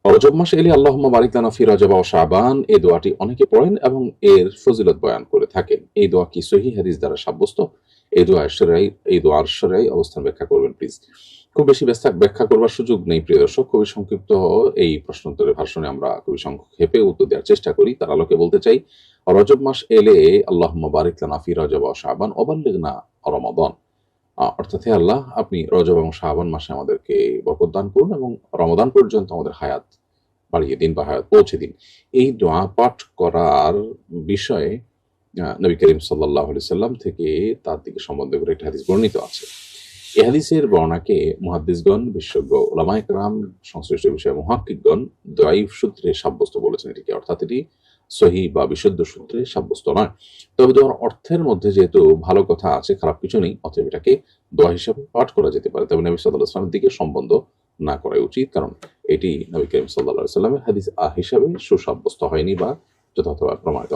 রজব মাস এলে আল্লাহুম্মা বারিক লানা ফি রজব ওয়া শাবান এই দোয়াটি অনেকে পড়েন এবং এর ফজিলত বয়ান করে থাকেন। এই দোয়া কি সহিহ হাদিস দ্বারা সাব্যস্ত? এই দোয়ার শরঈ অবস্থান ব্যাখ্যা করবেন প্লিজ। খুব বেশি ব্যাখ্যা করবার সুযোগ নেই প্রিয় দর্শক। খুবই সংক্ষিপ্ত এই প্রশ্নোত্তরের ভাষণে আমরা খুবই সংক্ষেপে উত্তর দেওয়ার চেষ্টা করি। তার আলোকে বলতে চাই, রজব মাস এলে আল্লাহুম্মা বারিক লানা ফি রজব ওয়া শাবান ওয়া বাল্লিগনা রমাদান। অর্থাৎ হে আল্লাহ, আপনি রজব এবং শাবান মাসে আমাদেরকে বরকত দান করুন এবং রমাদান পর্যন্ত আমাদের হায়াত বাড়িয়ে দিন বা হায়াত পৌঁছে দিন। এই দোয়া পাঠ করার বিষয়ে নবী করিম সাল্লাল্লাহু আলাইহি সাল্লাম থেকে তার দিকে সম্বন্ধ করে একটা হাদিস বর্ণিত আছে। এই হাদিসের বর্ণনাকে মুহাদ্দিসগণ, বিশেষজ্ঞ উলামায়ে কেরাম, সংশ্লিষ্ট বিষয়ে মুহাক্কিকগণ দাঈফ সূত্রে সাব্যস্ত বলেছেন এটিকে, অর্থাৎ এটি সহিহ বা বিশুদ্ধ সূত্রে সাব্যস্ত নয়। তবে দোয়ার অর্থের মধ্যে যেহেতু ভালো কথা আছে, খারাপ কিছু নেই, অতএব এটাকে দোয়া হিসাবে পাঠ করা যেতে পারে। তবে নবী সাল্লাল্লাহু আলাইহি ওয়াসাল্লামের দিকে সম্বন্ধ না করাই উচিত, কারণ এটি নবী করিম সাল্লাল্লাহু আলাইহি ওয়াসাল্লামের হাদিস হিসাবে সুসাব্যস্ত হয়নি বা যথাযথভাবে প্রমাণিত